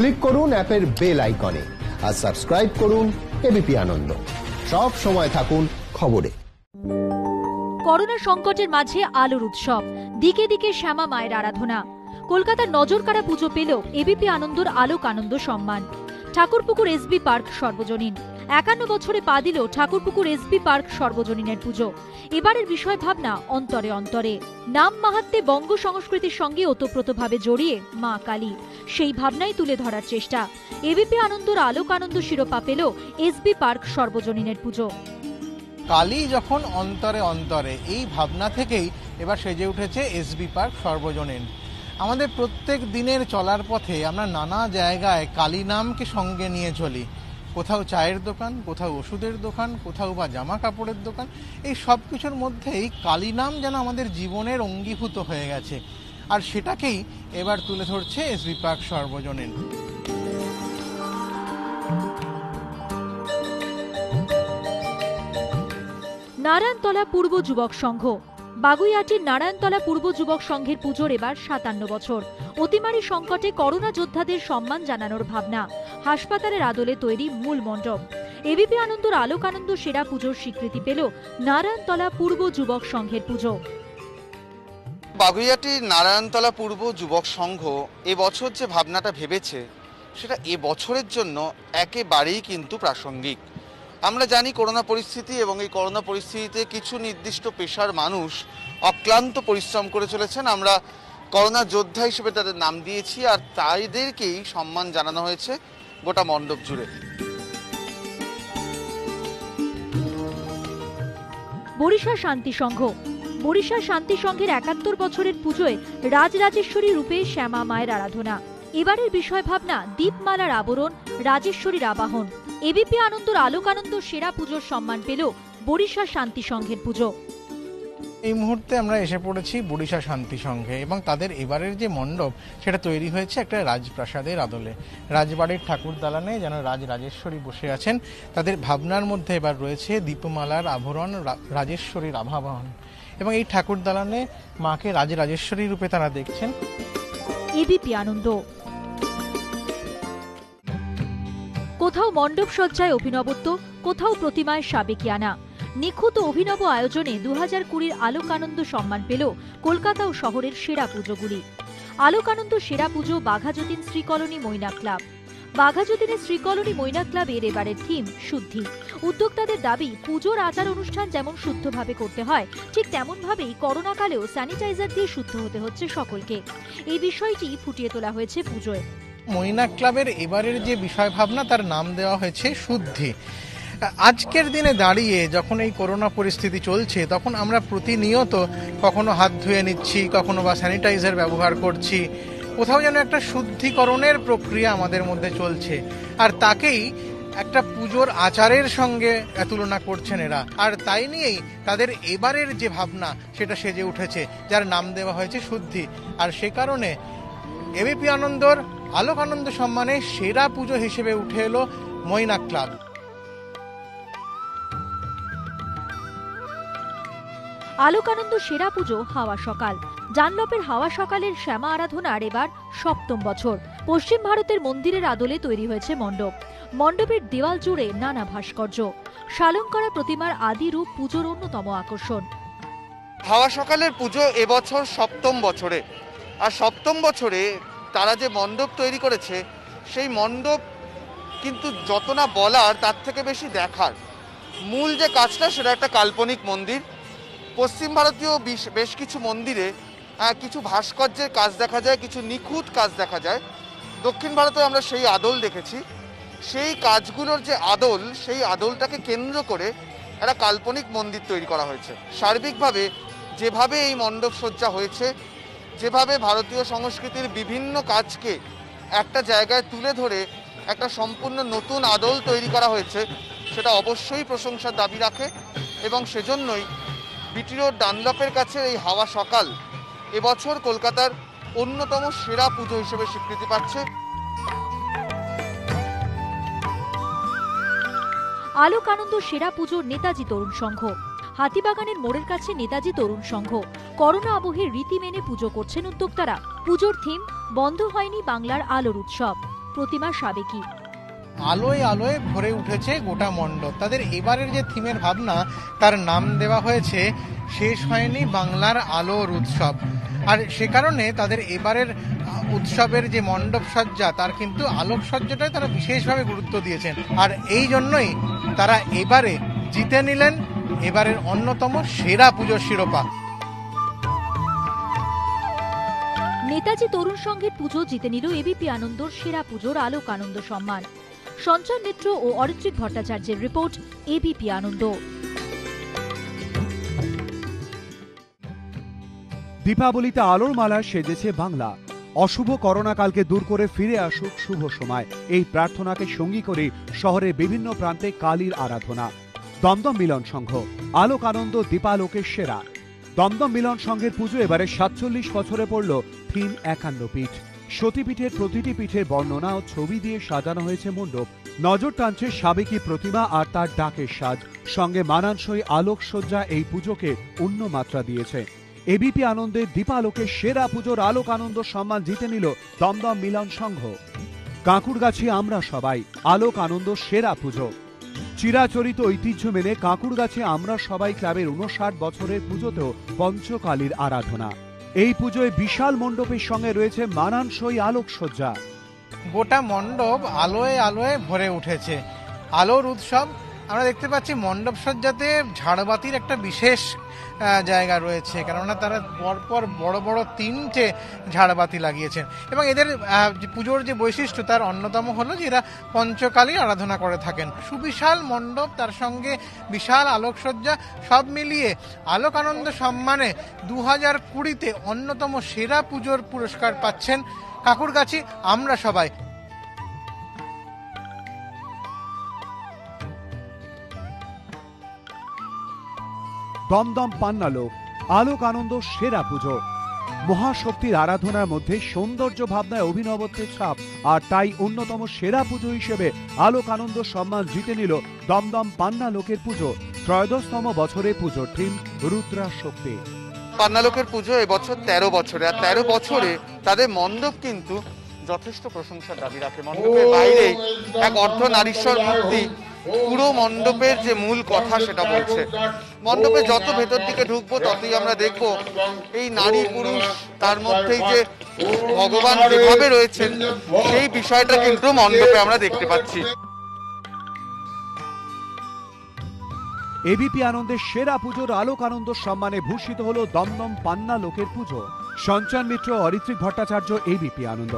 Click করুন অ্যাপের bell আইকনে আর সাবস্ক্রাইব করুন এবিপি আনন্দ। সব সময় থাকুন খবরে। করোনা সংকটের মাঝে আলোর উৎসব, দিকে দিকে শ্যামা মায়ের আরাধনা। কলকাতার নজরকাড়া পুজো পেল এবিপি আনন্দর আলোক আনন্দ সম্মান। ঠাকুরপুকুর এসবি পার্ক সর্বজনীন। 51 বছরে পা দিল ঠাকুরপুকুর এসবি পার্ক সর্বজনীনের পুজো। এবারের বিষয় ভাবনা অন্তরে অন্তরে। নাম মাহাত্ম্যে বঙ্গ সংস্কৃতির সঙ্গে ওতপ্রোতভাবে জড়িয়ে মা কালী, সেই ভাবনাই তুলে ধরার চেষ্টা। এবিপি আনন্দর আলোক আনন্দ শিরোপা পেল এসবি পার্ক সর্বজনীনের পুজো। কালী যখন অন্তরে অন্তরে, এই ভাবনা থেকেই এবার সেজে উঠেছে এসবি পার্ক সর্বজনীন। আমাদের প্রত্যেক দিনের চলার পথে আমরা নানা জায়গায় কালী নামকে সঙ্গে নিয়ে চলি। কোথাও চায়ের দোকান, কোথাও ওষুধের দোকান, কোথাও বা জামা কাপড়ের দোকান, এই সব কিছুর মধ্যেই কালী নাম যেন আমাদের জীবনের অঙ্গীভূত হয়ে গেছে। আর সেটাকেই এবার তুলে ধরছে এসবি পার্ক সর্বজনীন। নারায়ণতলা পূর্ব যুবক সংঘ। বাগুইআটির নারায়ণতলা পূর্ব যুবক সংঘের পুজোর এবার 57 বছর। অতিমারী সংকটে করোনা যোদ্ধাদের সম্মান জানানোর ভাবনা। হাসপাতালের আদলে তৈরি মূল মণ্ডপ। এবিপি আনন্দর আলোক আনন্দ সেরা পুজোর স্বীকৃতি পেল নারায়ণতলা পূর্ব যুবক সংঘের পুজো। বাগুইআটির নারায়ণতলা পূর্ব যুবক সংঘ এবছর যে ভাবনাটা ভেবেছে সেটা এবছরের জন্য একেবারেই কিন্তু প্রাসঙ্গিক। আমরা জানি করোনা পরিস্থিতি, এবং এই করোনা পরিস্থিতিতে কিছু নির্দিষ্ট পেশার মানুষ অক্লান্ত পরিশ্রম করে চলেছেন। আমরা করোনা যোদ্ধা হিসেবে তাদের নাম দিয়েছি, আর তাদেরকেই সম্মান জানানো হয়েছে গোটা মণ্ডপ জুড়ে। বরিশা শান্তি সংঘ। বরিশা শান্তি সংঘের 71 বছরের পুজোয় রাজরাজেশ্বরী রূপে শ্যামা মায়ের আরাধনা। এবারের বিষয় ভাবনা দীপমালার আবরণ, রাজেশ্বরীর আবাহন। এবিপি আনন্দর আলোক আনন্দ সেরা পুজোর সম্মান পেল বরিশা শান্তি সংঘের পুজো। এই মুহূর্তে আমরা এসে পড়েছি বরিশা শান্তি সংঘে, এবং তাদের এবারের যে মণ্ডপ সেটা তৈরি হয়েছে একটা রাজপ্রাসাদের আদলে। রাজবাড়ির ঠাকুর দালানে যেন রাজরাজেশ্বরী বসে আছেন। তাদের ভাবনার মধ্যে এবার রয়েছে দীপমালার আভরণ, রাজেশ্বরীর আবাহন, এবং এই ঠাকুর দালানে মাকে রাজরাজেশ্বরী রূপে তারা দেখছেন। এবিপি আনন্দ। কোথাও মণ্ডপ সজ্জায় অভিনবত্ব, কোথাও প্রতিমায় সাবেকিয়ানা। নিখুঁত অভিনব আয়োজনে 2020 আলোক আনন্দ সম্মান পেল কলকাতা ও শহরের সেরা পুজোগুলি। আলোক আনন্দ সেরা পুজো বাঘাযতীন শ্রীকলোনি মৈনাক ক্লাব। বাঘাযতীনের শ্রীকলোনি মৈনাক ক্লাবের এবারের থিম শুদ্ধি। উদ্যোক্তাদের দাবি, পুজোর আচার অনুষ্ঠান যেমন শুদ্ধভাবে করতে হয়, ঠিক তেমনভাবেই করোনাকালেও স্যানিটাইজার দিয়ে শুদ্ধ হতে হচ্ছে সকলকে। এই বিষয়টি ফুটিয়ে তোলা হয়েছে পুজোয়। মৈনাক ক্লাবের এবারের যে বিষয় ভাবনা, তার নাম দেওয়া হয়েছে শুদ্ধি। আজকের দিনে দাঁড়িয়ে যখন এই করোনা পরিস্থিতি চলছে, তখন আমরা প্রতিনিয়ত কখনো হাত ধুয়ে নিচ্ছি, কখনো বা স্যানিটাইজার ব্যবহার করছি। কোথাও যেন একটা শুদ্ধিকরণের প্রক্রিয়া আমাদের মধ্যে চলছে, আর তাকেই একটা পুজোর আচারের সঙ্গে তুলনা করছেন এরা। আর তাই নিয়েই তাদের এবারের যে ভাবনা সেটা সেজে উঠেছে, যার নাম দেওয়া হয়েছে শুদ্ধি। আর সে কারণে এবিপি আনন্দর আলোক আনন্দ সম্মানে সেরা পুজো হিসেবে উঠে এলো মৈনাক ক্লাব। আলোক আনন্দ সেরা পুজো হাওয়া সকাল। জানলপের হাওয়া সকালের শ্যামা আরাধনার এবার 7ম বছর। পশ্চিম ভারতের মন্দিরের আদলে তৈরি হয়েছে মণ্ডপ। মণ্ডপের দেওয়াল জুড়ে নানা ভাস্কর্য। শালঙ্করা প্রতিমার আদি রূপ পুজোর অন্যতম আকর্ষণ। হাওয়া সকালের পুজো এবছর 7ম বছরে, আর 7ম বছরে তারা যে মণ্ডপ তৈরি করেছে, সেই মণ্ডপ কিন্তু যত না বলার তার থেকে বেশি দেখার। মূল যে কাজটা সেটা একটা কাল্পনিক মন্দির। পশ্চিম ভারতীয় বেশ কিছু মন্দিরে কিছু ভাস্কর্যের কাজ দেখা যায়, কিছু নিখুঁত কাজ দেখা যায়। দক্ষিণ ভারতে আমরা সেই আদল দেখেছি। সেই কাজগুলোর যে আদল, সেই আদলটাকে কেন্দ্র করে একটা কাল্পনিক মন্দির তৈরি করা হয়েছে। সার্বিকভাবে যেভাবে এই মণ্ডপ সজ্জা হয়েছে, যেভাবে ভারতীয় সংস্কৃতির বিভিন্ন কাজকে একটা জায়গায় তুলে ধরে একটা সম্পূর্ণ নতুন আদল তৈরি করা হয়েছে, সেটা অবশ্যই প্রশংসার দাবি রাখে। এবং সেজন্যই বিটি রোড ডানলপের কাছে এই হাওয়া সকাল এবছর কলকাতার অন্যতম সেরা পুজো হিসেবে স্বীকৃতি পাচ্ছে। আলোক আনন্দ সেরা পুজোর নেতাজি তরুণ সংঘ। হাতিবাগানের মোড়ের কাছে নেতাজি তরুণ সংঘ। করোনা আবহের রীতি মেনে পুজো করছেন উদ্যোক্তারা। পুজোর থিম বন্ধ হয়নি বাংলার আলোর উৎসব। প্রতিমা সাবেকি। আলোয় আলোয় ভরে উঠেছে গোটা মণ্ডপ। তাদের এবারের যে থিমের ভাবনা, তার নাম দেওয়া হয়েছে শেষ হয়নি বাংলার আলোর উৎসব। আর সে কারণে তাদের এবারের উৎসবের যে মণ্ডপ সজ্জা, তার কিন্তু আলোকসজ্জাটাই তারা বিশেষভাবে গুরুত্ব দিয়েছেন। আর এই জন্যই তারা এবারে জিতে নিলেন এবারের অন্যতম সেরা পুজোর শিরোপা। নেতাজি তরুণ সংঘের পুজো জিতে নিল এবিপি আনন্দর সেরা পুজোর আলোক আনন্দ সম্মান। সঞ্চয় মিত্র ও অরিত্রিক ভট্টাচার্যের রিপোর্ট, এবিপি আনন্দ। দীপাবলিতে আলোর মালায় সেজেছে বাংলা। অশুভ করোনাকালকে দূর করে ফিরে আসুক শুভ সময়, এই প্রার্থনাকে সঙ্গী করে শহরের বিভিন্ন প্রান্তে কালীর আরাধনা। দমদম মিলন সংঘ, আলোক আনন্দ দীপালোকের সেরা। দমদম মিলন সংঘের পুজো এবারে 47 বছরে পড়ল থিম 51 পীঠ। সতীপীঠের প্রতিটি পীঠের বর্ণনা ও ছবি দিয়ে সাজানো হয়েছে মণ্ডপ। নজর টানছে সাবেকি প্রতিমা আর তার ডাকের সাজ, সঙ্গে মানানসই আলোকসজ্জা এই পুজোকে অন্য মাত্রা দিয়েছে। এবিপি আনন্দের দীপালোকের সেরা পুজোর আলোক আনন্দ সম্মান জিতে নিল দমদম মিলন সংঘ। কাঁকুড়গাছি আমরা সবাই, আলোক আনন্দ সেরা পুজো। চিরাচরিত ঐতিহ্য মেনে কাঁকুড়গাছি আমরা সবাই ক্লাবের 59 বছরের পুজোতেও পঞ্চকালীর আরাধনা। এই পুজোয় বিশাল মণ্ডপের সঙ্গে রয়েছে মানানসই আলোকসজ্জা। গোটা মণ্ডপ আলোয় আলোয় ভরে উঠেছে। আলোর উৎসব। আমরা দেখতে পাচ্ছি মণ্ডপ সজ্জাতে ঝাড়বাতির একটা বিশেষ জায়গা রয়েছে, কেননা তারা পরপর বড় বড় 3টে ঝাড়বাতি লাগিয়েছেন। এবং এদের পুজোর যে বৈশিষ্ট্য, তার অন্যতম হলো যে এরা পঞ্চকালীর আরাধনা করে থাকেন। সুবিশাল মণ্ডপ, তার সঙ্গে বিশাল আলোকসজ্জা, সব মিলিয়ে আলোক আনন্দ সম্মানে 2020-তে অন্যতম সেরা পুজোর পুরস্কার পাচ্ছেন কাঁকুড়গাছি আমরা সবাই। দমদম পান্নালোক, আলোক আনন্দ সেরা পুজো। মহাশক্তির আরাধনার মধ্যে সৌন্দর্য ভাবনায় অভিনবত্বের ছাপ, আর তাই অন্যতম সেরা পুজো হিসেবে আলোক আনন্দ সম্মান জিতে নিল দমদম পান্নালোকের পুজো। 13তম বছরে পুজোর থিম রুদ্রা শক্তি। পান্নালোকের পুজো এবছর 13 বছরে, আর 13 বছরে তাদের মণ্ডপ কিন্তু যথেষ্ট প্রশংসার দাবি রাখে। মণ্ডপের বাইরে এক অর্ধনারীশ্বর মূর্তি পুরো মণ্ডপের যে মূল কথা সেটা বলছে। মণ্ডপে যত ভেতর দিকে ঢুকবো ততই আমরা দেখবো এই নারী পুরুষ, তার মধ্যেই যে ভগবান যেভাবে রয়েছেন সেই বিষয়টা কিন্তু মণ্ডপে আমরা দেখতে পাচ্ছি। এবিপি আনন্দের সেরা পুজোর আলোক আনন্দ সম্মানে ভূষিত হল দমদম পান্নালোকের পুজো। সঞ্চয় মিত্র, অরিত্রিক ভট্টাচার্য, এবিপি আনন্দ।